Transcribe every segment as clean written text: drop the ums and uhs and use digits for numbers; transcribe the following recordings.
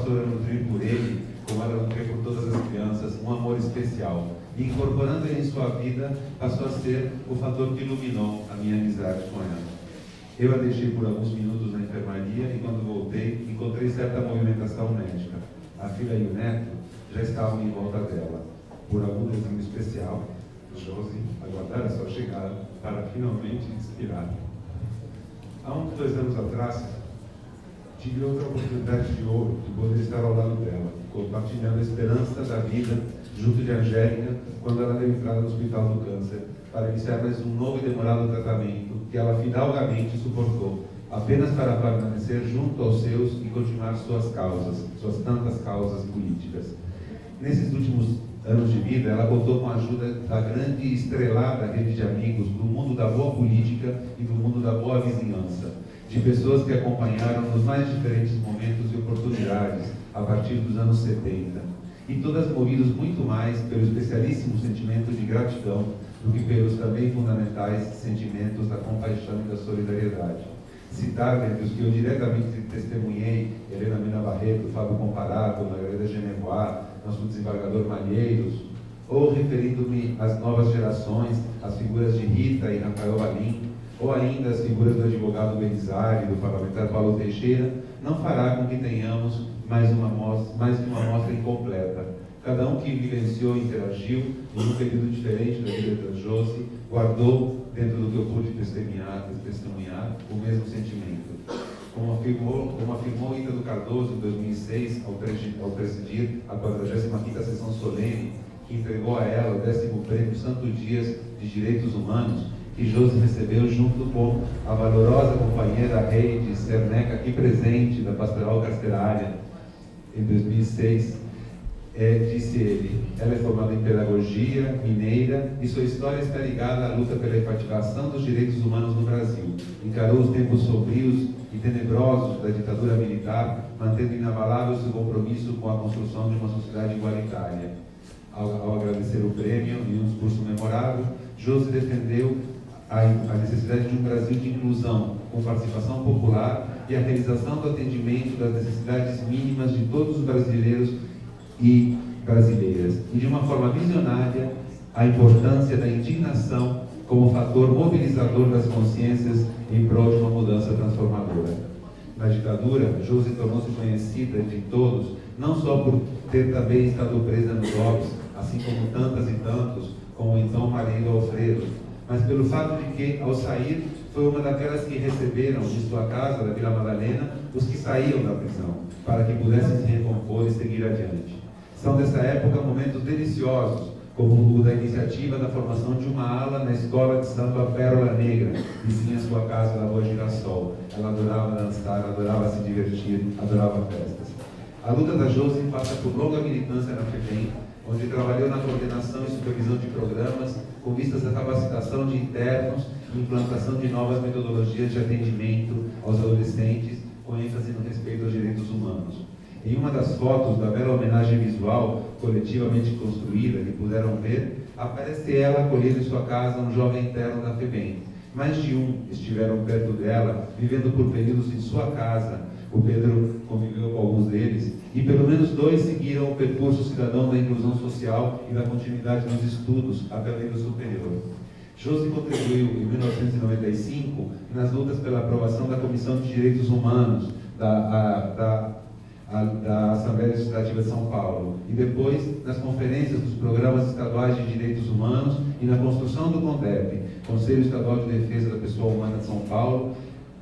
passou a nutrir por ele, como ela nutria por todas as crianças, um amor especial. E incorporando ele em sua vida, passou a ser o fator que iluminou a minha amizade com ela. Eu a deixei por alguns minutos na enfermaria e quando voltei, encontrei certa movimentação médica. A filha e o neto já estavam em volta dela. Por algum desenho especial, Josi aguardara sua chegada para finalmente expirar. Há uns 2 anos atrás, tive outra oportunidade de ouro de poder estar ao lado dela, compartilhando a esperança da vida junto de Angélica, quando ela deu entrada no Hospital do Câncer, para iniciar mais um novo e demorado tratamento que ela finalmente suportou, apenas para permanecer junto aos seus e continuar suas causas, suas tantas causas políticas. Nesses últimos anos de vida, ela contou com a ajuda da grande e estrelada rede de amigos do mundo da boa política e do mundo da boa vizinhança, de pessoas que acompanharam nos mais diferentes momentos e oportunidades a partir dos anos 70, e todas movidas muito mais pelo especialíssimo sentimento de gratidão do que pelos também fundamentais sentimentos da compaixão e da solidariedade. Citar entre os que eu diretamente testemunhei, Helena Mina Barreto, Fábio Comparato, Margarida Genevois, nosso desembargador Malheiros, ou referindo-me às novas gerações, as figuras de Rita e Rafael Valim, ou ainda as figuras do advogado Belisário e do parlamentar Paulo Teixeira, não fará com que tenhamos mais que uma amostra incompleta. Cada um que vivenciou e interagiu em um período diferente da vida da Josi, guardou, dentro do que eu pude testemunhar, o mesmo sentimento. Como afirmou Ítalo Cardoso em 2006, ao presidir a 45ª sessão solene, que entregou a ela o 10º Prêmio Santo Dias de Direitos Humanos, que Josi recebeu junto com a valorosa companheira Heide Cerneca, aqui presente, da Pastoral Carcerária, em 2006, disse ele, ela é formada em pedagogia, mineira, e sua história está ligada à luta pela efetivação dos direitos humanos no Brasil. Encarou os tempos sombrios e tenebrosos da ditadura militar, mantendo inabalável seu compromisso com a construção de uma sociedade igualitária. Ao agradecer o prêmio, em um discurso memorável, Josi defendeu a necessidade de um Brasil de inclusão, com participação popular e a realização do atendimento das necessidades mínimas de todos os brasileiros e brasileiras, e de uma forma visionária, a importância da indignação como fator mobilizador das consciências em prol de uma mudança transformadora. Na ditadura, Josi tornou-se conhecida de todos, não só por ter também estado presa no DOPS, assim como tantas e tantos, como então Marido Alfredo, mas pelo fato de que, ao sair, foi uma daquelas que receberam de sua casa, da Vila Madalena, os que saíam da prisão, para que pudessem se recompor e seguir adiante. São dessa época momentos deliciosos, como o da iniciativa da formação de uma ala na escola de samba Pérola Negra, vizinha sua casa na Rua Girassol. Ela adorava dançar, adorava se divertir, adorava festas. A luta da Josi passa por longa militância na FEBEM, onde trabalhou na coordenação e supervisão de programas, com vistas à capacitação de internos e implantação de novas metodologias de atendimento aos adolescentes, com ênfase no respeito aos direitos humanos. Em uma das fotos da bela homenagem visual coletivamente construída que puderam ver, aparece ela acolhendo em sua casa um jovem interno da FEBEM. Mais de um estiveram perto dela, vivendo por períodos em sua casa. O Pedro conviveu com alguns deles, e pelo menos 2 seguiram o percurso cidadão da inclusão social e da continuidade nos estudos até o nível superior. Josi contribuiu em 1995 nas lutas pela aprovação da Comissão de Direitos Humanos da Assembleia Legislativa de São Paulo, e depois nas conferências dos programas estaduais de direitos humanos e na construção do CONDEP, Conselho Estadual de Defesa da Pessoa Humana de São Paulo,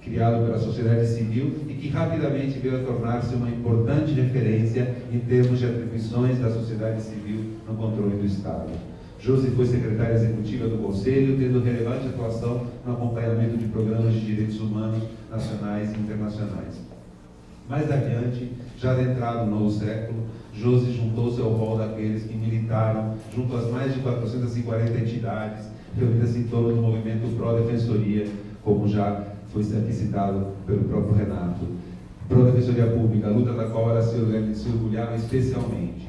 criado pela sociedade civil e que rapidamente veio a tornar-se uma importante referência em termos de atribuições da sociedade civil no controle do Estado. Josi foi secretária executiva do Conselho, tendo relevante atuação no acompanhamento de programas de direitos humanos nacionais e internacionais. Mais adiante, já adentrado no novo século, Josi juntou-se ao rol daqueles que militaram junto às mais de 440 entidades reunidas em torno do movimento Pró-Defensoria, como já foi aqui citado pelo próprio Renato. Pró-Defensoria Pública, a luta da qual ela se orgulhava especialmente.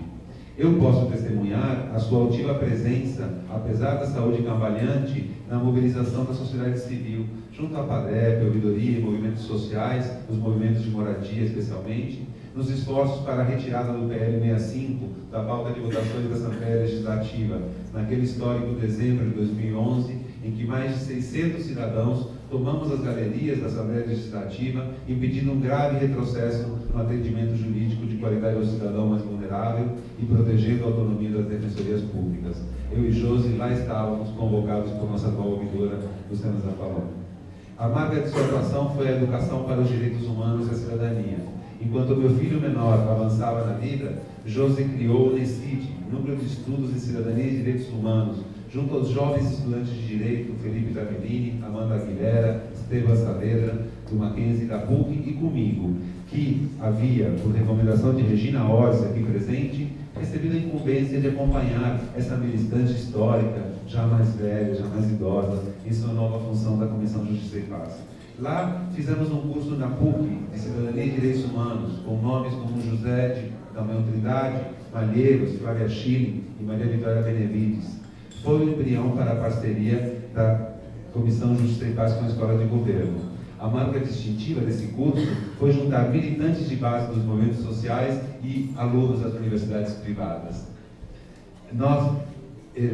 Eu posso testemunhar a sua altiva presença, apesar da saúde cambaleante, na mobilização da sociedade civil, junto à PADEP, ouvidoria e movimentos sociais, os movimentos de moradia especialmente, nos esforços para a retirada do PL 65 da pauta de votações da Assembleia Legislativa, naquele histórico dezembro de 2011, em que mais de 600 cidadãos tomamos as galerias da Assembleia Legislativa, impedindo um grave retrocesso no atendimento jurídico de qualidade ao cidadão mais vulnerável e protegendo a autonomia das defensorias públicas. Eu e Josi lá estávamos convocados por nossa atual ouvidora, Luciana Zappaloni. A marca de sua atuação foi a educação para os direitos humanos e a cidadania. Enquanto meu filho menor avançava na vida, Josi criou o NECID, Núcleo de Estudos em Cidadania e Direitos Humanos, junto aos jovens estudantes de Direito, Felipe Tavelini, Amanda Aguilera, Esteban Saavedra, do Mackenzie, da PUC e comigo, que havia, por recomendação de Regina Orsi, aqui presente, recebido a incumbência de acompanhar essa militante histórica, já mais velha, já mais idosa, em sua nova função da Comissão Justiça e Paz. Lá fizemos um curso na PUC de Cidadania e Direitos Humanos, com nomes como José de Damião Trindade, Malheiros, Flávia Schilling e Maria Vitória Benevides. Foi o embrião para a parceria da Comissão Justiça e Paz com a Escola de Governo. A marca distintiva desse curso foi juntar militantes de base dos movimentos sociais e alunos das universidades privadas. Nós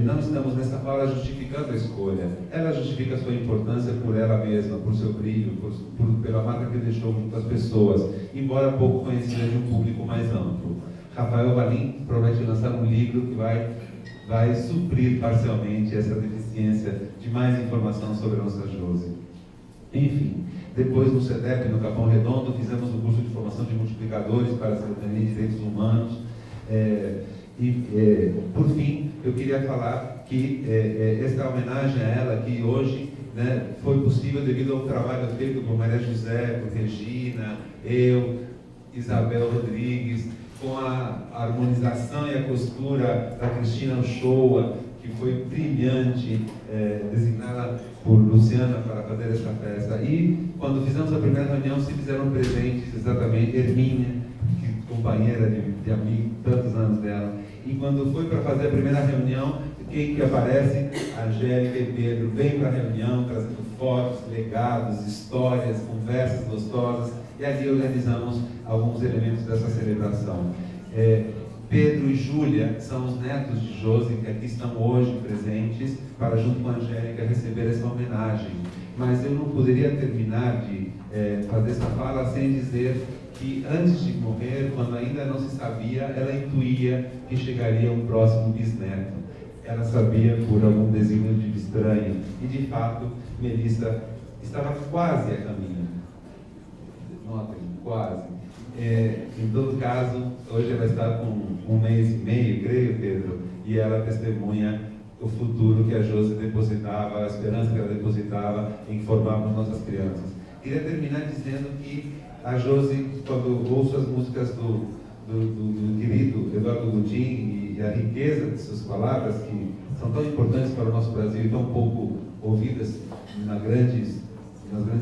não estamos nessa fala justificando a escolha. Ela justifica a sua importância por ela mesma, por seu brilho, pela marca que deixou junto às pessoas, embora pouco conhecida de um público mais amplo. Rafael Valim promete lançar um livro que vai suprir parcialmente essa deficiência de mais informação sobre a nossa Josi. Enfim, depois no CEDEP, no Capão Redondo, fizemos um curso de formação de multiplicadores para a cidadania e direitos humanos. Por fim, eu queria falar que esta homenagem a ela, que hoje, né, foi possível devido ao trabalho feito por Maria José, por Regina, eu, Isabel Rodrigues, com a harmonização e a costura da Cristina Uchoa, que foi brilhante, designada por Luciana para fazer essa festa. E, quando fizemos a primeira reunião, se fizeram presentes exatamente Hermínia, que companheira de amigo, tantos anos dela. E quando foi para fazer a primeira reunião, quem que aparece? Angélica e Pedro vêm para a reunião, trazendo fotos, legados, histórias, conversas gostosas, e ali organizamos alguns elementos dessa celebração. Pedro e Júlia são os netos de Josi, que aqui estão hoje presentes, para, junto com a Angélica, receber essa homenagem. Mas eu não poderia terminar de fazer essa fala sem dizer que, antes de morrer, quando ainda não se sabia, ela intuía que chegaria um próximo bisneto. Ela sabia por algum desígnio de estranho. E, de fato, Melissa estava quase a caminho. Notem, quase. Em todo caso, hoje ela está com 1 mês e meio, creio, Pedro, e ela testemunha o futuro que a Josi depositava, a esperança que ela depositava em formarmos nossas crianças. Queria terminar dizendo que a Josi, quando ouço as músicas do querido Eduardo Gudim e a riqueza de suas palavras, que são tão importantes para o nosso Brasil e tão pouco ouvidas nas grandes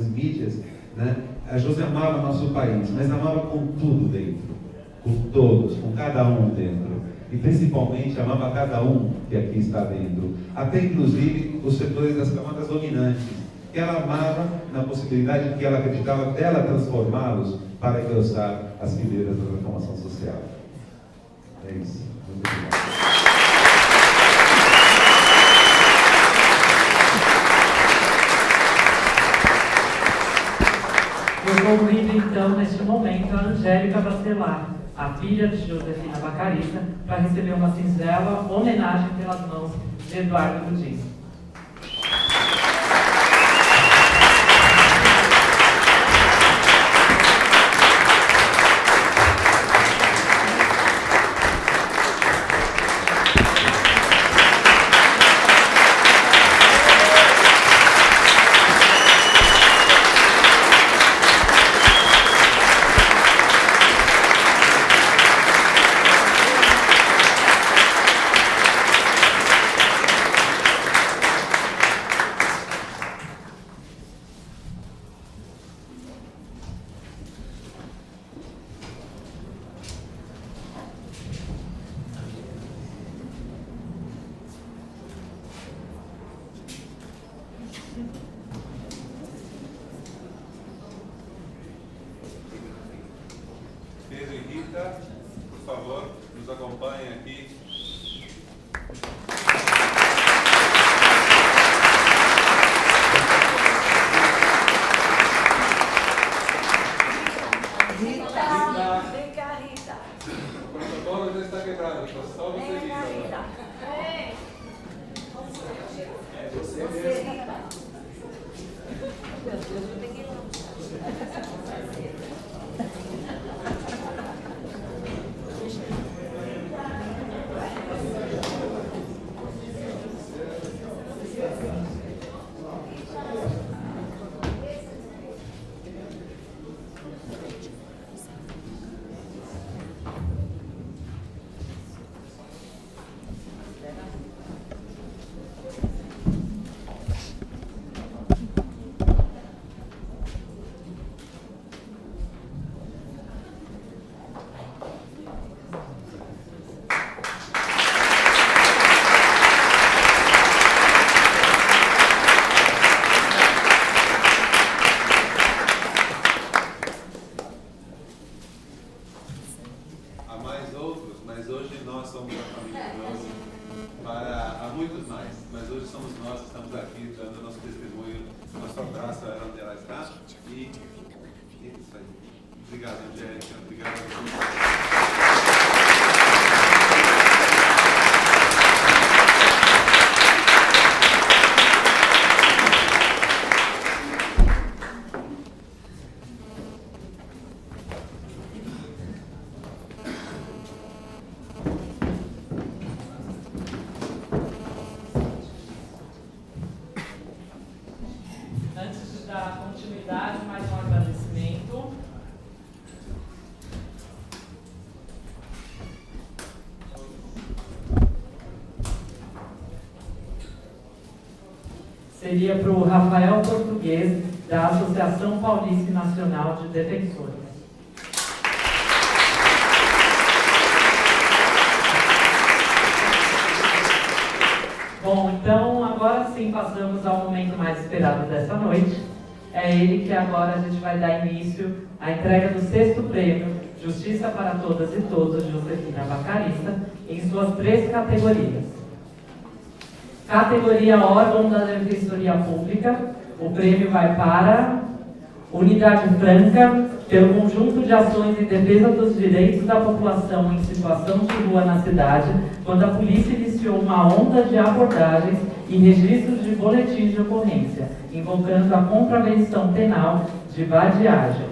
mídias, né? A Josi amava nosso país, mas amava com tudo dentro, com todos, com cada um dentro. E principalmente amava cada um que aqui está dentro, até inclusive os setores das camadas dominantes, que ela amava na possibilidade que ela acreditava dela transformá-los para engrossar as fileiras da transformação social. É isso. Muito obrigado. Eu convido então, neste momento, a Angélica Bacelar, a filha de Josefina Bacarista, para receber uma singela homenagem pelas mãos de Eduardo Gudim. por favor, nos acompanhem aqui. Rita. O protocolo já está quebrado, então só você Vem cá, aqui. Rita. É você mesmo. Meu Deus, eu peguei lá. Obrigado, Angélica. Obrigado a todos. Antes de dar continuidade, mais um agradecimento. Seria para o Rafael Português, da Associação Paulista Nacional de Defensores. Bom, então agora sim passamos ao momento mais esperado dessa noite. É ele que agora a gente vai dar início à entrega do 6º prêmio Justiça para Todas e Todos, Josefina Bacarista, em suas 3 categorias. Categoria Órgão da Defensoria Pública, o prêmio vai para Unidade Franca, pelo conjunto de ações em defesa dos direitos da população em situação de rua na cidade, quando a polícia iniciou uma onda de abordagens e registros de boletins de ocorrência, invocando a contravenção penal de vadiagem.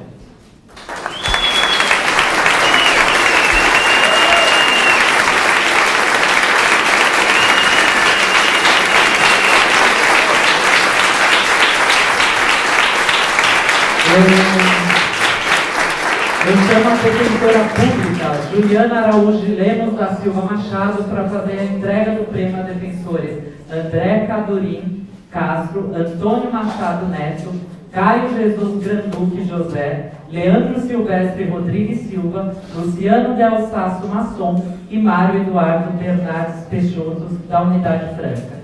Eu chamo a defensora pública Juliana Araújo de Lemos da Silva Machado para fazer a entrega do prêmio a defensores André Cadorim Castro, Antônio Machado Neto, Caio Jesus Granduque José, Leandro Silvestre Rodrigues Silva, Luciano Del Sasso Masson e Mário Eduardo Bernardes Peixoto, da Unidade Franca.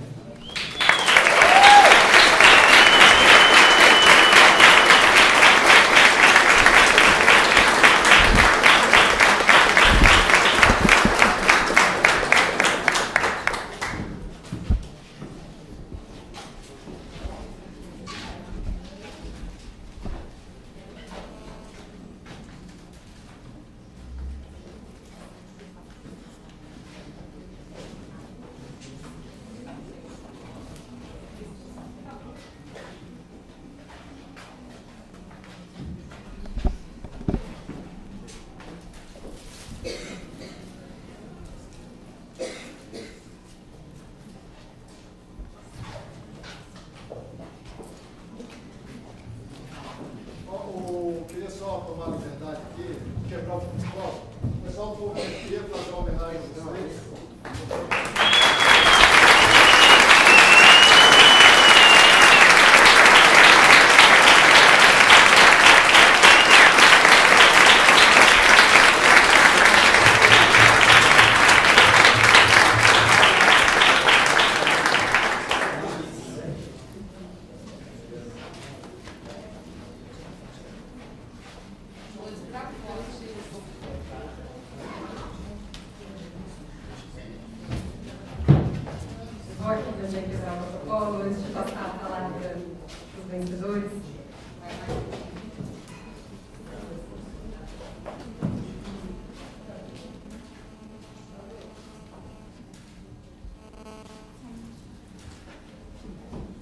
também quebrar o protocolo antes de passar a palavra para os vencedores.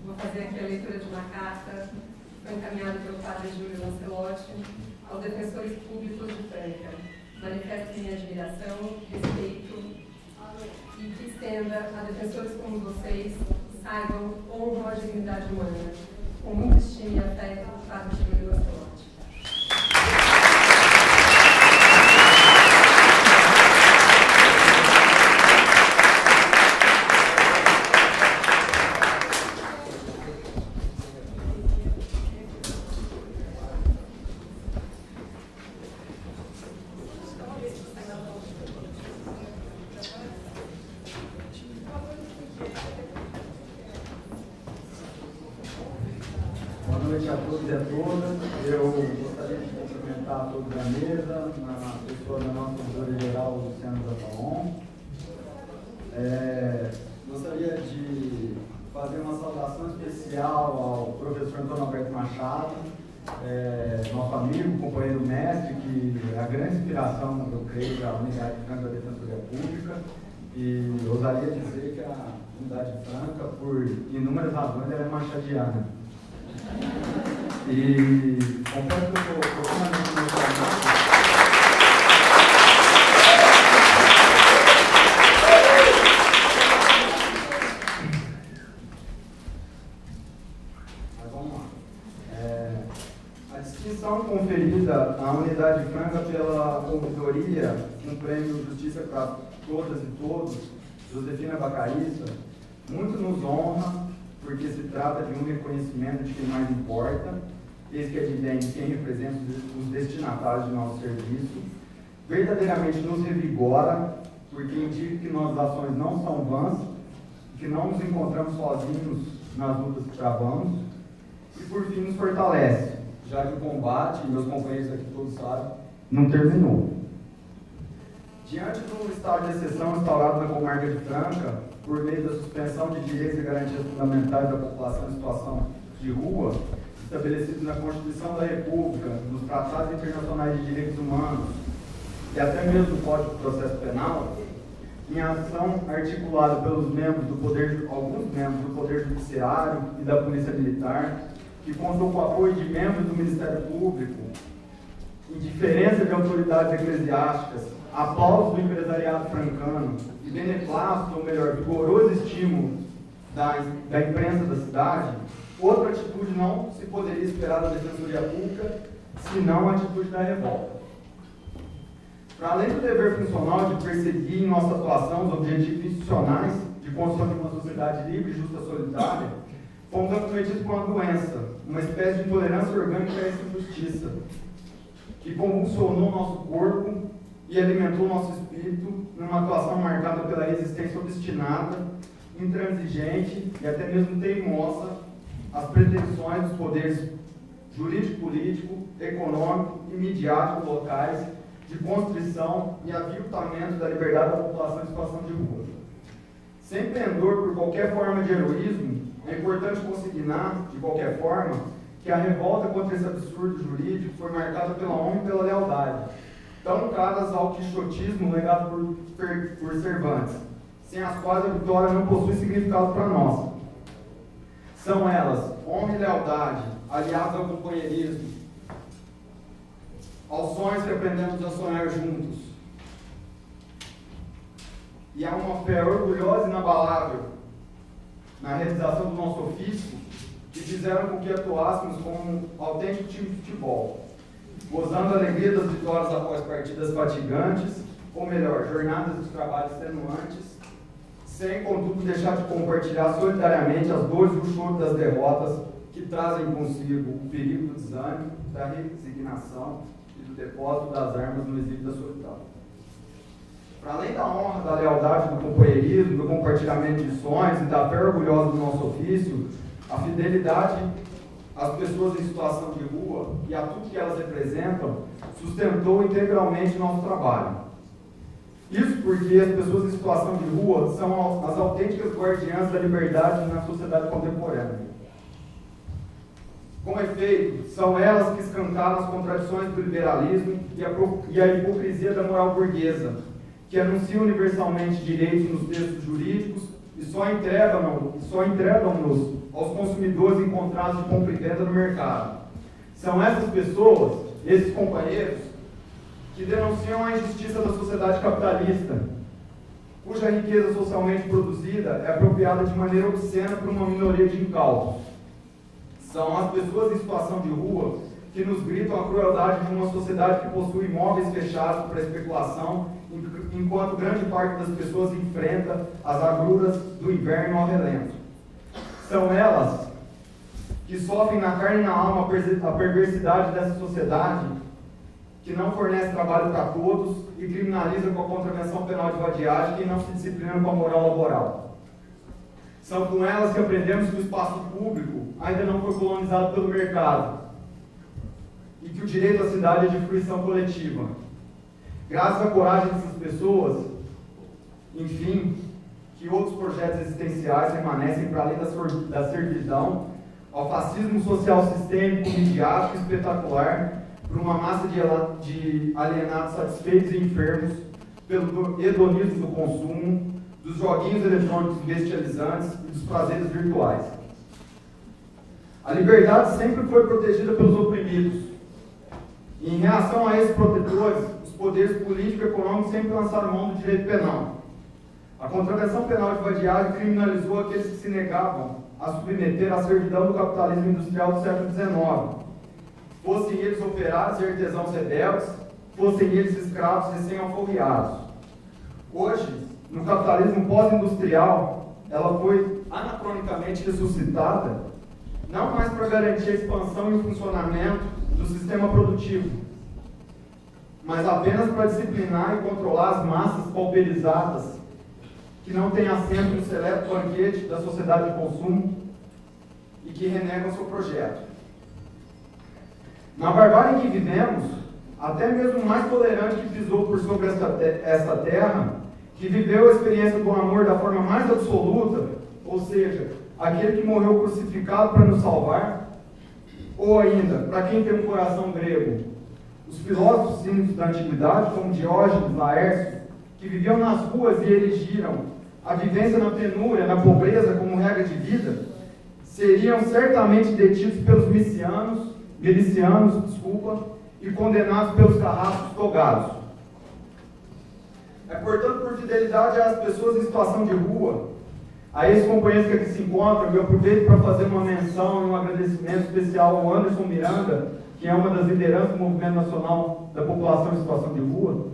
Vou fazer aqui a leitura de uma carta que foi encaminhada pelo padre Júlio Lancelotti aos defensores públicos de Franca. Manifesto minha admiração, respeito e que estenda a defensores como vocês que saibam honram a dignidade humana. Com muito estima e afeto, padre Júlio Lancelotti. Boa noite a todos e a todas. Eu gostaria de cumprimentar a todos da mesa, na pessoa da nossa diretora-geral, Luciana Zapaon. Gostaria de fazer uma saudação especial ao professor Antônio Alberto Machado, nosso amigo, companheiro mestre, que é a grande inspiração, eu creio, da Unidade Franca da Defensoria Pública. E ousaria dizer que a Unidade Franca, por inúmeras razões, ela é machadiana. E confesso que eu estou profundamente emocionado. Mas vamos lá. A distinção conferida à Unidade Franca pela ouvidoria, um prêmio Justiça para Todas e Todos, Josefina Bacaísta, muito nos honra, porque se trata de um reconhecimento de quem mais importa, eis que advém de quem representa os destinatários de nosso serviço, verdadeiramente nos revigora, porque indica que nossas ações não são vãs, que não nos encontramos sozinhos nas lutas que travamos, e por fim nos fortalece, já que o combate, meus companheiros aqui todos sabem, não terminou. Diante do estado de exceção instaurado na comarca de Franca, por meio da suspensão de direitos e garantias fundamentais da população em situação de rua, estabelecidos na Constituição da República, nos tratados internacionais de direitos humanos e até mesmo no Código de Processo Penal, em ação articulada pelos membros do Poder, alguns membros do Poder Judiciário e da Polícia Militar, que contou com o apoio de membros do Ministério Público, em diferença de autoridades eclesiásticas, aplausos do empresariado francano e beneplácito, ou melhor, vigoroso estímulo da imprensa da cidade, outra atitude não se poderia esperar da Defensoria Pública, senão a atitude da revolta. Para além do dever funcional de perseguir em nossa atuação os objetivos institucionais de construção de uma sociedade livre, justa e solidária, fomos acometidos com uma doença, uma espécie de intolerância orgânica a essa injustiça, que convulsionou nosso corpo e alimentou nosso espírito numa atuação marcada pela resistência obstinada, intransigente e até mesmo teimosa às pretensões dos poderes jurídico-político, econômico e midiático locais de constrição e aviltamento da liberdade da população em situação de rua. Sem pendor por qualquer forma de heroísmo, é importante consignar, de qualquer forma, que a revolta contra esse absurdo jurídico foi marcada pela honra e pela lealdade, tão caras ao quixotismo legado por Cervantes, sem as quais a vitória não possui significado para nós. São elas honra e lealdade, aliadas ao companheirismo, aos sonhos que aprendemos a sonhar juntos, e há uma fé orgulhosa e inabalável na realização do nosso ofício, que fizeram com que atuássemos como um autêntico time de futebol, gozando a alegria das vitórias após partidas fatigantes, ou melhor, jornadas de trabalho extenuantes, sem, contudo, deixar de compartilhar solidariamente as dores e o choro das derrotas que trazem consigo o perigo do desânimo, da resignação e do depósito das armas no exílio da solidão. Para além da honra, da lealdade, do companheirismo, do compartilhamento de sonhos e da fé orgulhosa do nosso ofício, a fidelidade às pessoas em situação de rua e a tudo que elas representam sustentou integralmente nosso trabalho. Isso porque as pessoas em situação de rua são as autênticas guardiãs da liberdade na sociedade contemporânea. Com efeito, são elas que escancaram as contradições do liberalismo e a hipocrisia da moral burguesa, que anunciam universalmente direitos nos textos jurídicos e só entregam-nos aos consumidores encontrados de compra e venda no mercado. São essas pessoas, esses companheiros, que denunciam a injustiça da sociedade capitalista, cuja riqueza socialmente produzida é apropriada de maneira obscena por uma minoria de incautos. São as pessoas em situação de rua que nos gritam a crueldade de uma sociedade que possui imóveis fechados para especulação, enquanto grande parte das pessoas enfrenta as agruras do inverno ao relento. São elas que sofrem na carne e na alma a perversidade dessa sociedade, que não fornece trabalho para todos e criminaliza com a contravenção penal de vadiagem quem não se disciplina com a moral laboral. São com elas que aprendemos que o espaço público ainda não foi colonizado pelo mercado e que o direito à cidade é de fruição coletiva. Graças à coragem dessas pessoas, enfim, que outros projetos existenciais permanecem para além da servidão ao fascismo social sistêmico, midiático e espetacular por uma massa de alienados satisfeitos e enfermos pelo hedonismo do consumo, dos joguinhos eletrônicos bestializantes e dos prazeres virtuais. A liberdade sempre foi protegida pelos oprimidos. E, em reação a esses protetores, os poderes políticos e econômicos sempre lançaram mão do direito penal. A contravenção penal de vadiagem criminalizou aqueles que se negavam a submeter à servidão do capitalismo industrial do século XIX. Fossem eles operários e artesãos rebeldes, fossem eles escravos recém-alforriados. Hoje, no capitalismo pós-industrial, ela foi anacronicamente ressuscitada, não mais para garantir a expansão e o funcionamento do sistema produtivo, mas apenas para disciplinar e controlar as massas pauperizadas que não têm assento no seleto banquete da sociedade de consumo e que renegam seu projeto. Na barbárie em que vivemos, até mesmo o mais tolerante que pisou por sobre esta terra, que viveu a experiência do amor da forma mais absoluta, ou seja, aquele que morreu crucificado para nos salvar, ou ainda, para quem tem um coração grego, os filósofos cínicos da antiguidade, como Diógenes, Laércio, que viviam nas ruas e erigiram a vivência na penúria, na pobreza como regra de vida, seriam certamente detidos pelos milicianos, e condenados pelos carrascos togados. É, portanto, por fidelidade às pessoas em situação de rua, a esses companheiros que aqui se encontram, eu aproveito para fazer uma menção e um agradecimento especial ao Anderson Miranda, que é uma das lideranças do Movimento Nacional da População em Situação de Rua.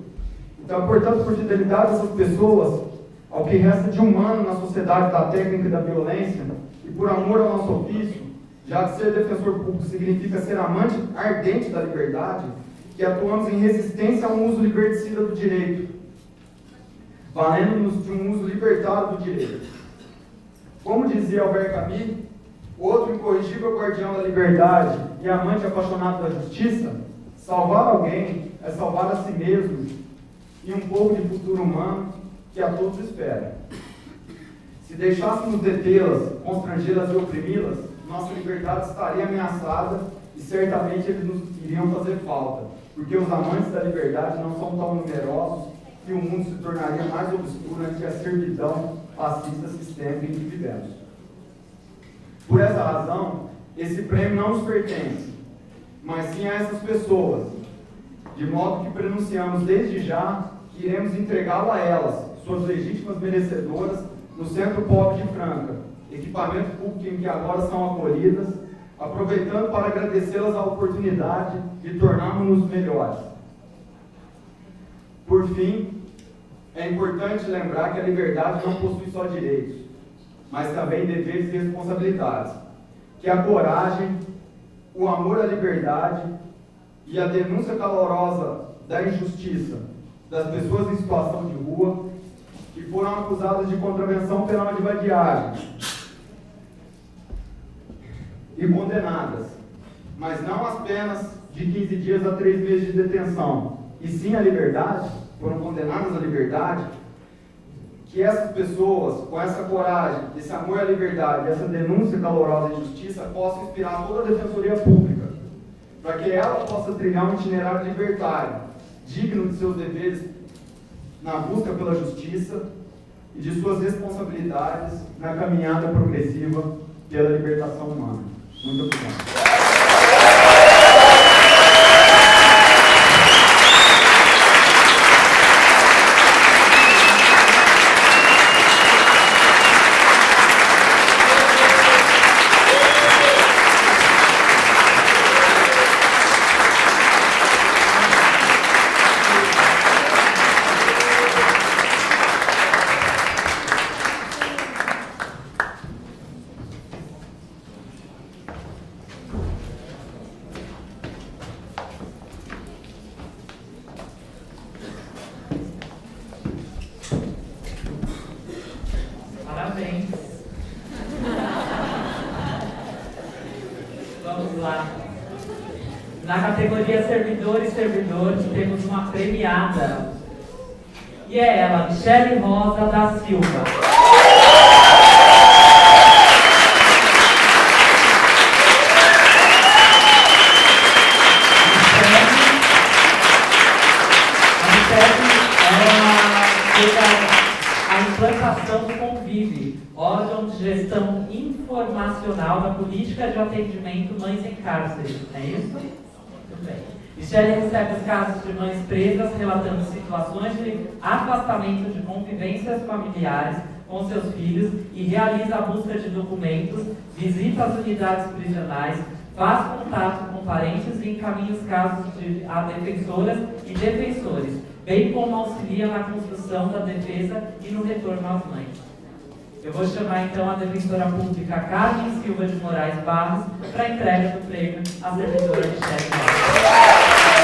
Então, portanto, por fidelidade a essas pessoas, ao que resta de humano na sociedade da técnica e da violência, e por amor ao nosso ofício, já que ser defensor público significa ser amante ardente da liberdade, que atuamos em resistência a um uso liberticida do direito, valendo-nos de um uso libertário do direito. Como dizia Albert Camus, outro incorrigível guardião da liberdade e amante apaixonado da justiça, salvar alguém é salvar a si mesmo e um pouco de futuro humano que a todos espera. Se deixássemos detê-las, constrangê-las e oprimi-las, nossa liberdade estaria ameaçada e certamente eles nos iriam fazer falta, porque os amantes da liberdade não são tão numerosos e o mundo se tornaria mais obscuro ante a servidão fascista sistêmica em que vivemos. Por essa razão, esse prêmio não nos pertence, mas sim a essas pessoas, de modo que pronunciamos desde já que iremos entregá-lo a elas, suas legítimas merecedoras, no Centro Pop de Franca, equipamento público em que agora são acolhidas, aproveitando para agradecê-las a oportunidade de tornarmos-nos melhores. Por fim, é importante lembrar que a liberdade não possui só direitos, mas também deveres e responsabilidades, que a coragem, o amor à liberdade e a denúncia calorosa da injustiça das pessoas em situação de rua que foram acusadas de contravenção penal de vadiagem e condenadas, mas não as penas de 15 dias a 3 meses de detenção, e sim a liberdade, foram condenadas à liberdade, que essas pessoas, com essa coragem, esse amor à liberdade, essa denúncia calorosa de justiça, possam inspirar toda a Defensoria Pública, para que ela possa trilhar um itinerário libertário, digno de seus deveres na busca pela justiça e de suas responsabilidades na caminhada progressiva pela libertação humana. Muito obrigado. Parabéns. Vamos lá. Na categoria servidor e servidor, temos uma premiada. E é ela, Michele Rosa da Silva. A implantação do Convive, órgão de gestão informacional da política de atendimento mães em cárcere. É isso? Muito bem. Michele recebe os casos de mães presas, relatando situações de afastamento de convivências familiares com seus filhos e realiza a busca de documentos, visita as unidades prisionais, faz contato com parentes e encaminha os casos a defensoras e defensores, bem como auxilia na construção da defesa e no retorno às mães. Eu vou chamar então a defensora pública Carmen Silva de Moraes Barros para a entrega do prêmio à servidora Michele Rosa.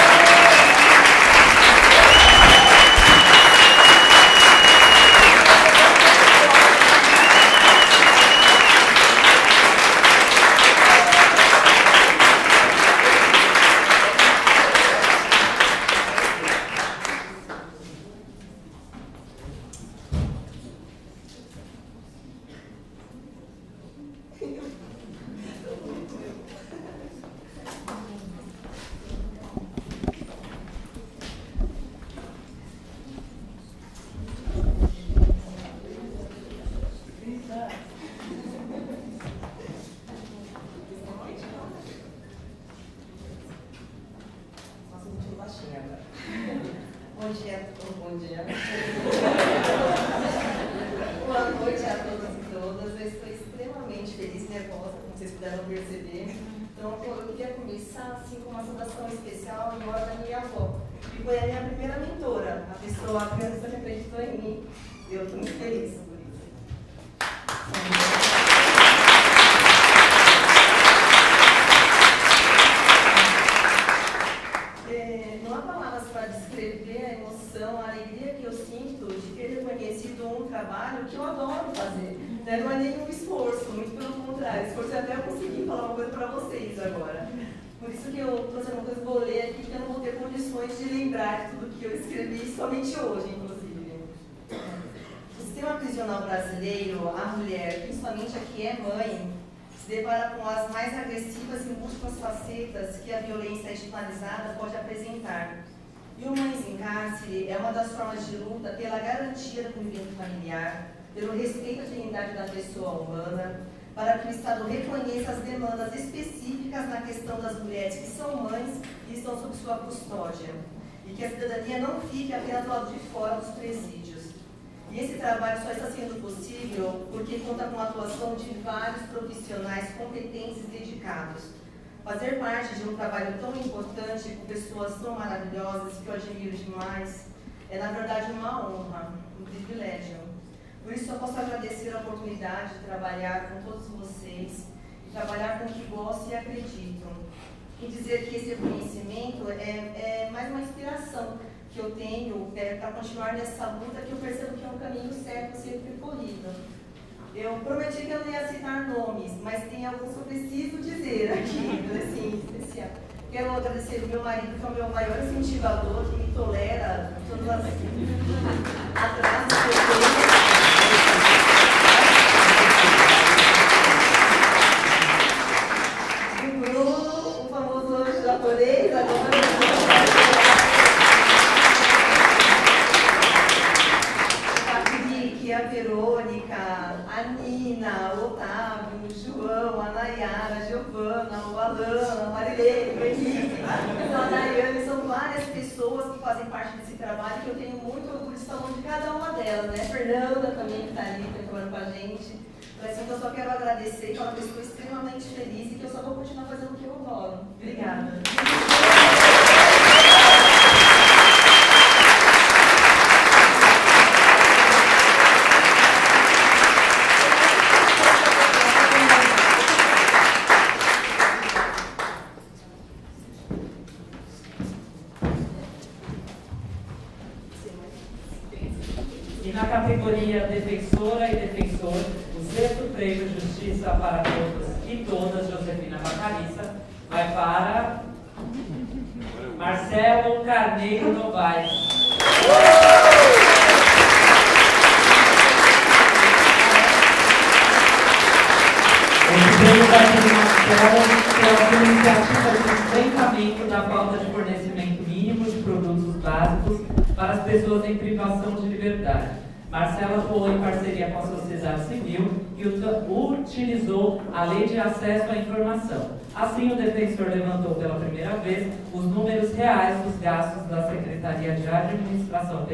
Bom dia. Boa noite a todos e todas. Eu estou extremamente feliz e nervosa, como vocês puderam perceber. Então, eu queria começar assim, com uma saudação especial em memória da minha avó, que foi a minha primeira mentora, a pessoa que acreditou em mim. Eu estou muito feliz por isso. Não há palavras para descrever a emoção, a alegria que eu sinto de ter reconhecido um trabalho que eu adoro fazer. Não é nenhum esforço, muito pelo contrário. Esforço é até eu conseguir falar uma coisa para vocês agora. Por isso que eu trouxe uma coisa que vou ler aqui, que eu não vou ter condições de lembrar de tudo que eu escrevi, somente hoje, inclusive. O sistema prisional brasileiro, a mulher, principalmente a que é mãe, se depara com as mais agressivas e múltiplas facetas que a violência estigmatizada pode apresentar. E o Mães em Cárcere é uma das formas de luta pela garantia do convívio familiar, pelo respeito à dignidade da pessoa humana, para que o Estado reconheça as demandas específicas na questão das mulheres que são mães e estão sob sua custódia, e que a cidadania não fique apenas do lado de fora dos presídios. E esse trabalho só está sendo possível porque conta com a atuação de vários profissionais competentes e dedicados. Fazer parte de um trabalho tão importante com pessoas tão maravilhosas que eu admiro demais é, na verdade, uma honra, um privilégio. Por isso, eu posso agradecer a oportunidade de trabalhar com todos vocês, e trabalhar com o que gosto e acredito. E dizer que esse reconhecimento é mais uma inspiração que eu tenho para continuar nessa luta, que eu percebo que é um caminho certo a ser percorrido. Eu prometi que eu não ia citar nomes, mas tem alguns que eu preciso dizer aqui, assim, especial. Quero agradecer o meu marido, que é o meu maior incentivador, que me tolera todas as atrasos que eu tenho. O Bruno, o famoso japonês, agora. A Verônica, a Nina, o Otávio, o João, a Nayara, a Giovana, o Alan, a Marilene, o Henrique, a Nayane, são várias pessoas que fazem parte desse trabalho que eu tenho muito orgulho de estar falando de cada uma delas, né? Fernanda também, que está ali trabalhando com a gente. Então, assim, eu só quero agradecer e falar que eu estou extremamente feliz e que eu só vou continuar fazendo o que eu adoro. Obrigada. E na categoria Defensora e Defensor, o 6º Prêmio Justiça para Todos e Todas, Josefina Bacalissa, vai para Marcelo Carneiro Novaes. Esse prêmio vai para o Marcelo pela iniciativa de enfrentamento da falta de fornecimento mínimo de produtos básicos para as pessoas em privação de liberdade. Marcela atuou em parceria com a sociedade civil e utilizou a Lei de Acesso à Informação. Assim, o defensor levantou pela primeira vez os números reais dos gastos da Secretaria de Administração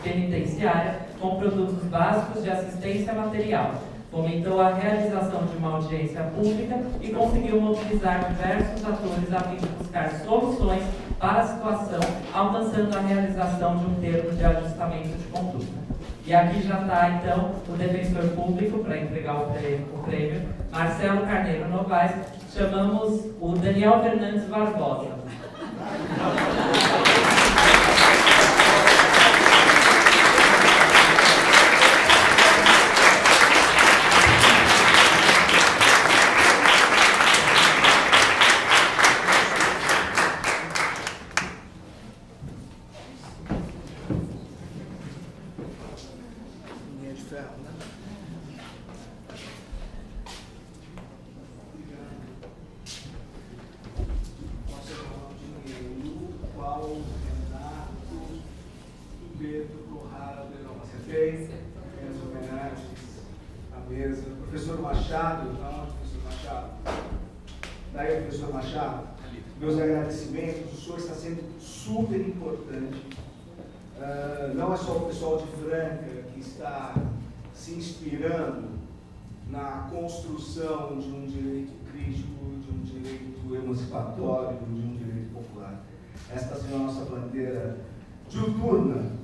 Penitenciária com produtos básicos de assistência material. Fomentou a realização de uma audiência pública e conseguiu mobilizar diversos atores a fim de buscar soluções para a situação, alcançando a realização de um termo de ajustamento de conduta. E aqui já está, então, o defensor público para entregar o prêmio, Marcelo Carneiro Novaes. Chamamos o Daniel Fernandes Barbosa. Professor Machado, professor Machado. Daí, professor Machado, meus agradecimentos, o senhor está sendo super importante. Não é só o pessoal de Franca que está se inspirando na construção de um direito crítico, de um direito emancipatório, de um direito popular. Esta está sendo a nossa bandeira diuturna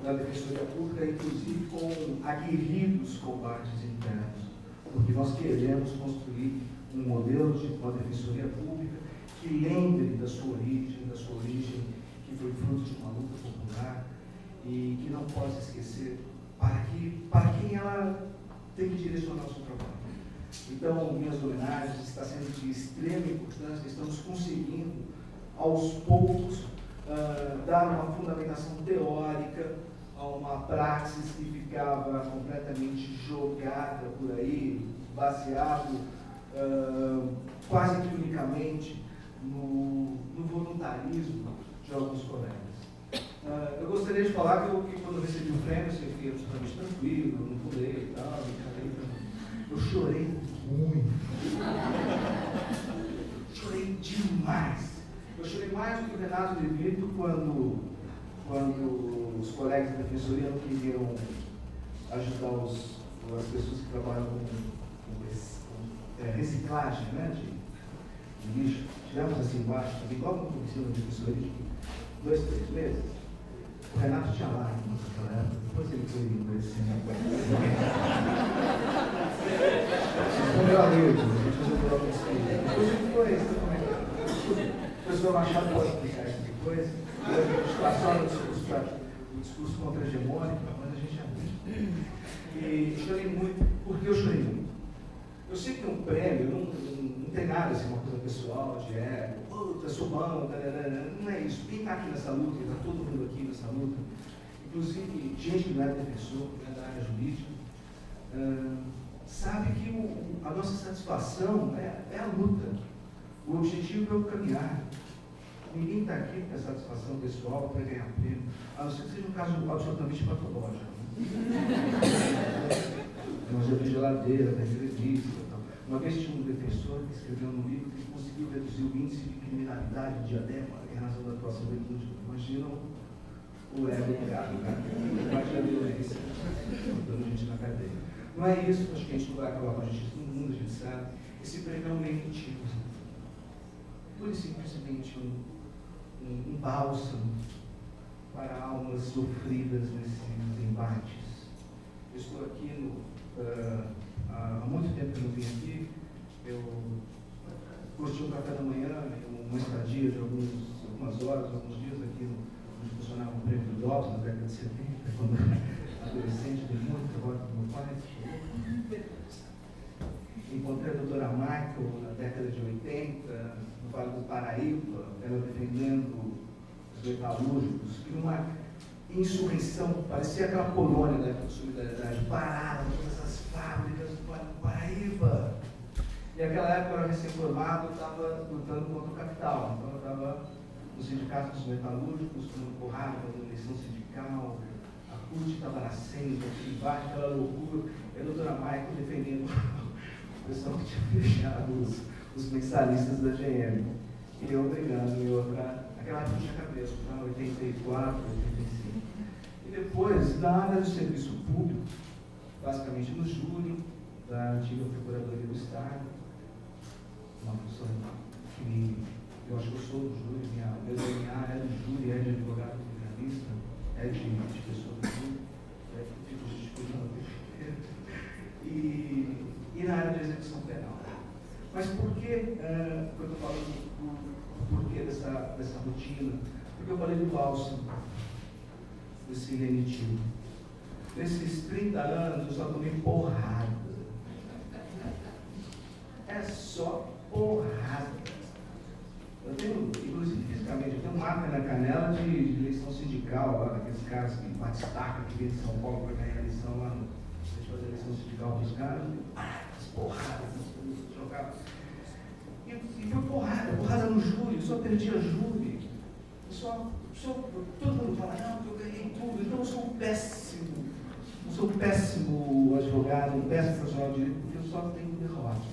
da Defensoria Pública, inclusive com aguerridos combates internos, porque nós queremos construir um modelo de uma Defensoria Pública que lembre da sua origem que foi fruto de uma luta popular e que não possa esquecer para quem ela tem que direcionar o seu trabalho. Então, minhas homenagens está sendo de extrema importância, estamos conseguindo, aos poucos, dar uma fundamentação teórica a uma praxis que ficava completamente jogada por aí, baseado quase que unicamente no voluntarismo de alguns colegas. Eu gostaria de falar que quando eu recebi o prêmio, eu fiquei absolutamente tranquilo, eu não pulei e tal, eu chorei muito. Chorei demais. Eu chorei mais do que o Renato De Vito quando os colegas da Defensoria não queriam ajudar as pessoas que trabalham com reciclagem, né, de lixo. Tivemos assim embaixo, igual como aconteceu na Defensoria, 2, 3 meses. O Renato tinha lágrimas naquela época, depois ele foi envelhecendo. Respondeu a Leite, a gente resolveu a pesquisa. Depois ele foi, o professor Machado pode explicar isso depois. A gente passou no discurso contra-hegemônico, mas a gente é muito. E chorei muito, porque eu chorei muito. Eu sei que um prêmio não tem nada assim, uma coisa pessoal, de puta, sou bom, não é isso. Quem está aqui nessa luta, está todo mundo aqui nessa luta, inclusive gente que não é defensor, que não é da área jurídica, sabe que a nossa satisfação é a luta. O objetivo é o caminhar. Ninguém está aqui com a satisfação pessoal para ganhar prêmio, a não ser que seja um caso absolutamente patológico. Nós já vi geladeira, da entrevista. Uma vez tinha um defensor que escreveu no livro que conseguiu reduzir o índice de criminalidade de Diadema em razão da atuação dele no jurídico. Imaginam o ego do gado, né? Parte da violência, botando gente na cadeia. Não é isso, acho que a gente não vai acabar com a justiça no mundo, a gente sabe. Esse prêmio é um lenitivo. Pura e simplesmente um bálsamo para almas sofridas nesses embates. Eu estou aqui há muito tempo que eu não vim aqui, eu curti um café da manhã, uma estadia de algumas horas, alguns dias aqui onde funcionava o prêmio do DOPS na década de 70, quando adolescente, dei muita volta do meu pai. Encontrei a doutora Michael na década de 80, no Vale do Paraíba, ela defendendo os metalúrgicos, e uma insurreição, parecia aquela colônia da época de solidariedade, pararam todas as fábricas do Vale do Paraíba. E naquela época eu era recém-formado, eu estava lutando contra o capital, então eu estava no sindicato dos metalúrgicos, tomando porrada, fazendo eleição sindical, a CUT estava nascendo, aquele embate, aquela loucura, e a doutora Michael defendendo o pessoal que tinha fechado os mensalistas da GM. E eu brigando em outra, naquela época tinha cabelo, 84, 85. E depois, na área do serviço público, basicamente no júri da antiga Procuradoria do Estado, uma função que eu acho que eu sou do júri, meu DNA é do júri, é de advogado criminalista, é de pessoa do júri, fico justificando. E na área de execução penal. Mas por que eu estou falando do porquê dessa rotina? Porque eu falei do bálsamo, desse lenitivo. Nesses 30 anos eu só tomei porrada. É só porrada. Eu tenho, inclusive fisicamente, eu tenho marca na canela de eleição sindical, lá daqueles caras que bate estaca, que vem de São Paulo para ganhar a eleição lá no. Deixa eu fazer a eleição sindical dos caras, as porradas, jogava. E foi porrada no júri, eu só perdia júri. Todo mundo fala, não, eu ganhei tudo, então eu sou um péssimo. Eu sou um péssimo advogado, um péssimo profissional de direito, porque eu só tenho derrotas.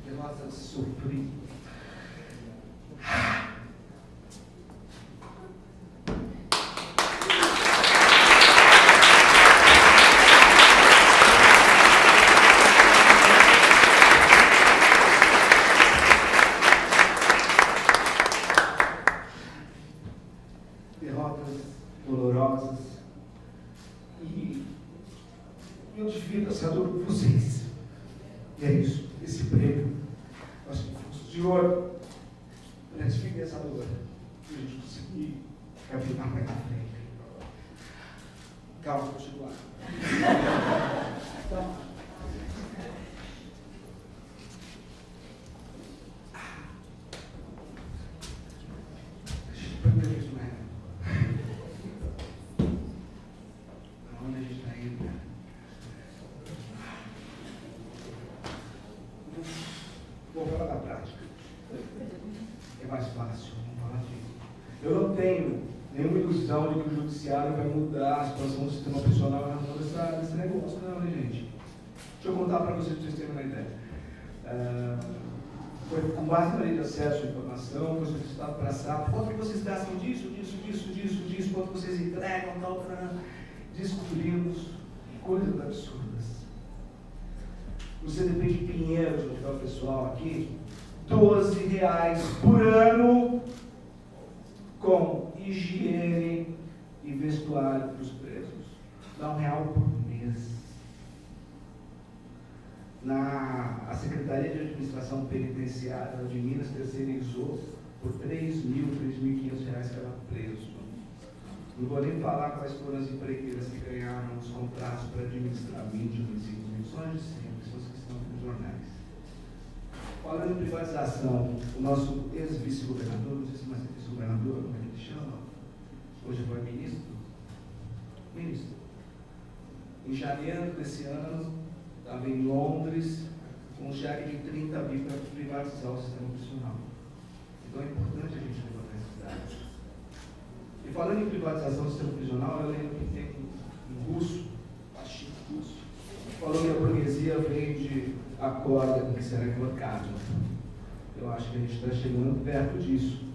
Derrotas sofridas. Derrotas dolorosas. E eu divido essa dor com vocês. E é isso, esse prêmio. Nós somos de ouro. Dividir essa dor. E a gente conseguir caminhar mais na frente. Calma, continuar. Então, primeiro isso, né? Onde a gente está indo? Vou falar da prática. É mais fácil, vamos falar disso. Eu não tenho nenhuma ilusão de que o judiciário vai mudar a situação do sistema prisional em razão desse negócio, não, né, gente? Deixa eu contar para vocês terem uma ideia. Foi com base na lei de acesso à informação, foi solicitado para a SAP, quanto que vocês gastam disso, quanto vocês entregam, tal, descobrimos coisas absurdas. No CDP de Pinheiros, onde está o pessoal aqui, R$12 por ano com higiene e vestuário para os presos. Dá R$1 por mês. A Secretaria de Administração Penitenciária de Minas terceirizou por R$3.000, R$3.500 cada preso. Não vou nem falar quais foram as empreiteiras que ganharam os contratos para administrar 20, 25 mil, só de sempre, são as que estão jornais. Falando em privatização, o nosso ex-vice-governador, não sei se mais é vice-governador, como é que ele chama? Hoje foi ministro. Em janeiro desse ano, estava em Londres, com um cheque de 30 bi para privatizar o sistema prisional. Então é importante a gente levantar esses dados. E falando em privatização do sistema prisional, eu lembro que tem um russo, baixinho russo, falou que a burguesia vende a corda com que será enforcado. Eu acho que a gente está chegando perto disso.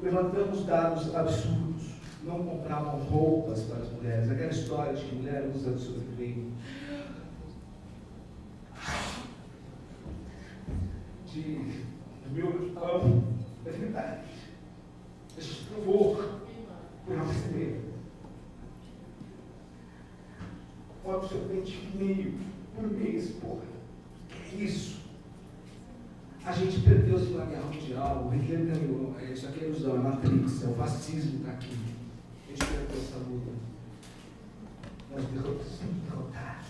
Levantamos dados absurdos. Não compravam roupas para as mulheres. Aquela história de que mulher usa de sobreviver. Do meu amo, é verdade. A gente provou por não perceber. Um absorvente meio por mês, porra. Que é isso? A gente perdeu a Segunda Guerra Mundial, o Hitler ganhou. Isso aqui é ilusão, é Matrix, é o fascismo está aqui. A gente perdeu essa luta. Nós derrotados.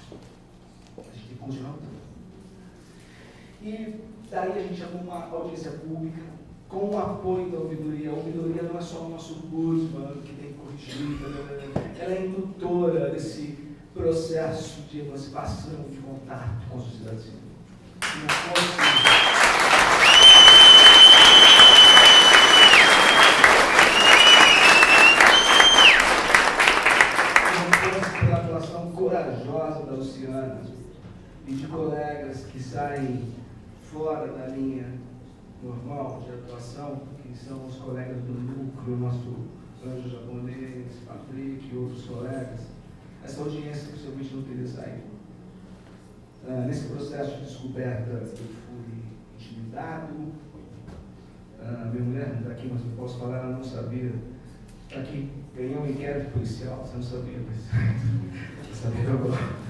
A gente tem que continuar lutando. E daí a gente arruma uma audiência pública com o apoio da ouvidoria. A ouvidoria não é só o nosso ombudsman que tem que corrigir, ela é indutora desse processo de emancipação, de contato com a sociedade civil. Pela atuação corajosa da Luciana e de colegas que saem fora da linha normal de atuação, que são os colegas do núcleo, nosso anjo japonês, Patrick e outros colegas, essa audiência possivelmente não teria saído. Nesse processo de descoberta, eu fui intimidado. Minha mulher não está aqui, mas eu posso falar, ela não sabia. Está aqui, ganhei um inquérito policial, você não sabia, mas sabia agora.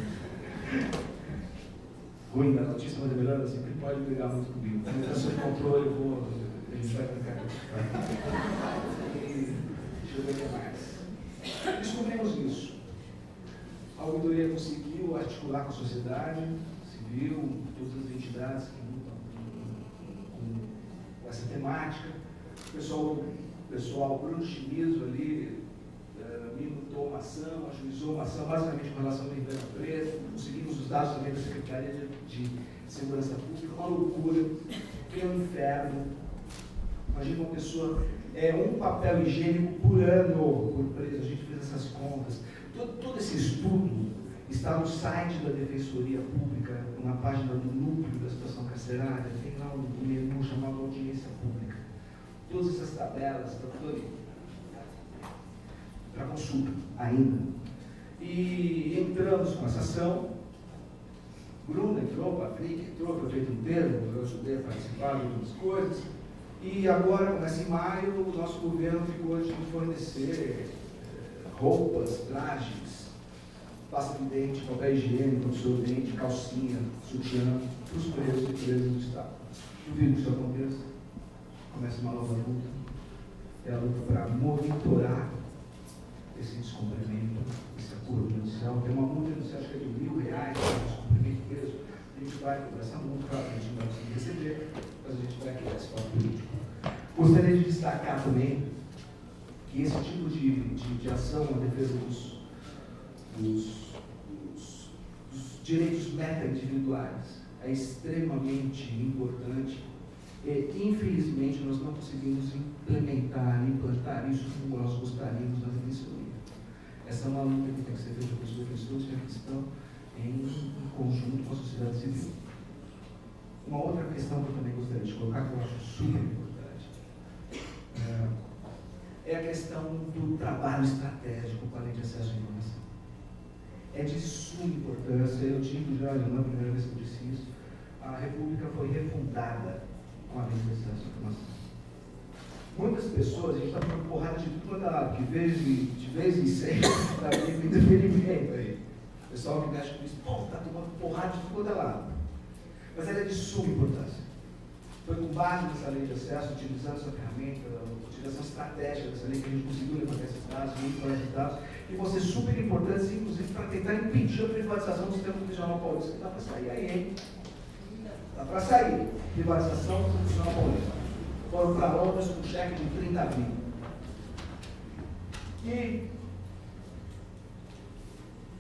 Ruim da notícia, mas é melhor assim, porque pode brigar muito comigo. Quando eu estou sob controle, a gente vai brincar aqui. Deixa eu ver o que mais. Descobrimos isso. A ouvidoria conseguiu articular com a sociedade civil, todas as entidades que lutam com essa temática. O pessoal Bruno Chimizo ali minutou uma ação, ajuizou uma ação, basicamente com relação ao Ribeirão Preto. Conseguimos os dados também da Secretaria de Segurança Pública. Uma loucura, que é um inferno. Imagina uma pessoa, um papel higiênico por ano por preso. A gente fez essas contas. Todo esse estudo está no site da Defensoria Pública, na página do núcleo da situação carcerária, tem lá um menu chamado Audiência Pública. Todas essas tabelas estão todas para consulta ainda. E entramos com essa ação. Bruno entrou, Patrick entrou, foi feito um termo, eu ajudei a participar de algumas coisas. E agora, começa em maio, o nosso governo ficou de fornecer roupas, trajes, pasta de dente, papel higiênico, absorvente, calcinha, sutiã, para os presos e presas do Estado. Duvido que isso aconteça. Começa uma nova luta. É a luta para monitorar esse descumprimento, esse acordo judicial. Tem uma multa, você acha que é de R$1.000 para descumprimento preso. A gente vai cobrar essa multa, claro, a gente não vai conseguir receber, mas a gente vai criar esse fato político. Gostaria de destacar também que esse tipo de ação na defesa dos direitos meta-individuais é extremamente importante e, infelizmente, nós não conseguimos implantar isso como nós gostaríamos na defensoria. Essa é uma luta que tem que ser feita pelos defensores que estão em conjunto com a sociedade civil. Uma outra questão que eu também gostaria de colocar, que eu acho super importante, é a questão do trabalho estratégico com a lei de acesso à informação. É de suma importância, eu digo já, não é a primeira vez que eu disse isso, a República foi refundada com a lei de acesso à informação. Muitas pessoas, a gente está tomando porrada de tudo quanto é lado, que de vez em sempre está tendo interferimento aí. O pessoal que mexe com isso, está tomando porrada de tudo quanto é lado. Mas ela é de suma importância. Foi com base nessa lei de acesso, utilizando essa ferramenta, a utilização estratégica dessa lei, que a gente conseguiu levantar esses dados, muito esses dados, que vão ser super importantes, inclusive, para tentar impedir a privatização do sistema prisional paulista que está para sair aí, hein? Para sair, privatização, constitucional paulista. Foram para Londres com um cheque de 30 mil. E,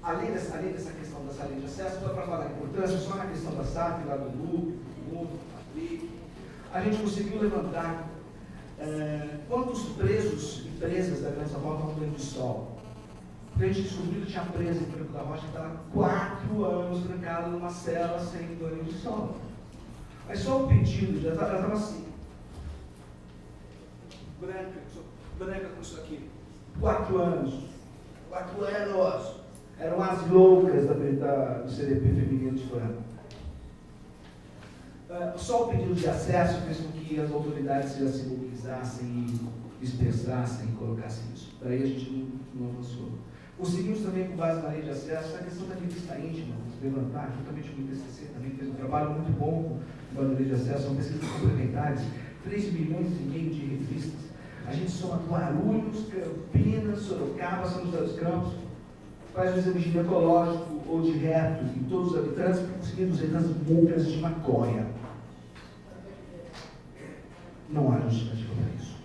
além dessa questão da saída de acesso, só para falar a importância, só na questão da SAF, lá do lucro, do mundo, a gente conseguiu levantar quantos presos e presas da Grande São Paulo estão no banho de sol. Porque a gente descobriu que tinha preso em Franco da Rocha que estava 4 anos trancado numa cela sem banho de sol. Mas só o pedido já estava assim. Branca com isso aqui. 4 anos. 4 anos. Eram as loucas do CDP feminino de Franco. Só o pedido de acesso fez com que as autoridades se mobilizassem e dispersassem e colocassem isso. Daí a gente não avançou. Conseguimos também, com base na lei de acesso, a questão da revista íntima, levantar, juntamente com o IPCC, também fez um trabalho muito bom com a lei de acesso, são pesquisas complementares, 3 milhões e meio de revistas. A gente soma Guarulhos, Campinas, Sorocaba, São José dos Campos, faz um exame ginecológico ou de reto em todos os habitantes, conseguindo 200 multas de maconha. Não há justificativa para isso.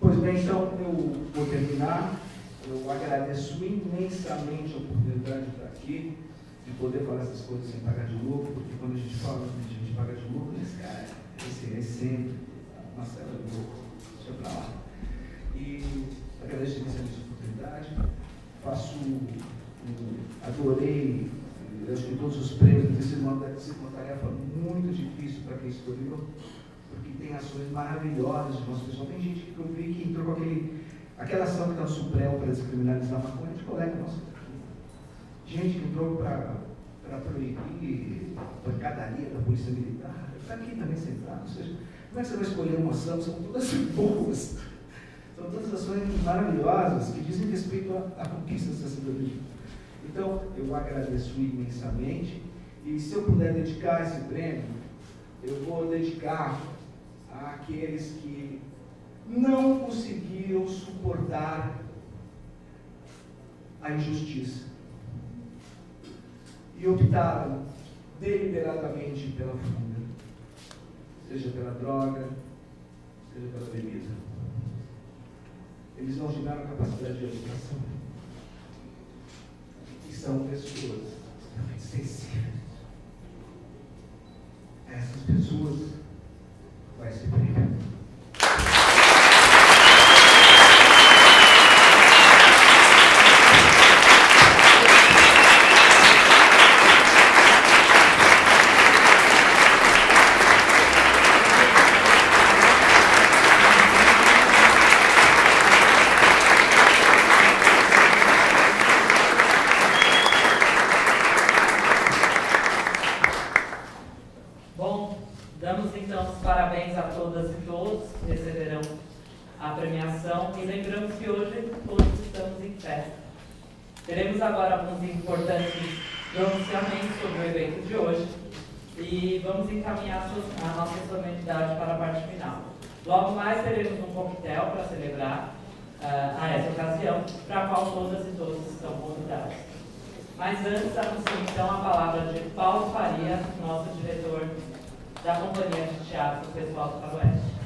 Pois bem, então eu vou terminar. Eu agradeço imensamente a oportunidade de estar aqui, de poder falar essas coisas sem pagar de lucro, porque quando a gente fala que a gente paga de lucro, esse cara, esse é sempre uma cela de lucro. Deixa pra lá. E agradeço imensamente a oportunidade. Adorei, eu acho que todos os prêmios têm sido uma tarefa muito difícil para quem escolheu, porque tem ações maravilhosas de nosso pessoal. Tem gente que eu vi que entrou com aquela ação que está no Supremo para descriminalizar a maconha, de colega nosso. Gente que entrou para proibir a pancadaria da polícia militar, está aqui também sentado. Ou seja, como é que você vai escolher uma ação? São todas boas. São todas ações maravilhosas que dizem respeito à conquista dessa cidadania. Então, eu agradeço imensamente e se eu puder dedicar esse prêmio, eu vou dedicar àqueles que não conseguiram suportar a injustiça e optaram deliberadamente pela fuga, seja pela droga, seja pela bebida. Eles não tiveram capacidade de educação. E são pessoas extremamente sensíveis. Essas pessoas vai ser premiado. Damos então os parabéns a todas e todos que receberão a premiação e lembramos que hoje todos estamos em festa. Teremos agora alguns importantes pronunciamentos sobre o evento de hoje e vamos encaminhar a nossa solenidade para a parte final. Logo mais teremos um coquetel para celebrar a essa ocasião, para a qual todas e todos estão convidados. Mas antes anuncio então a palavra de Paulo Faria, nosso diretor da Companhia de Teatro Pessoal do Faroeste.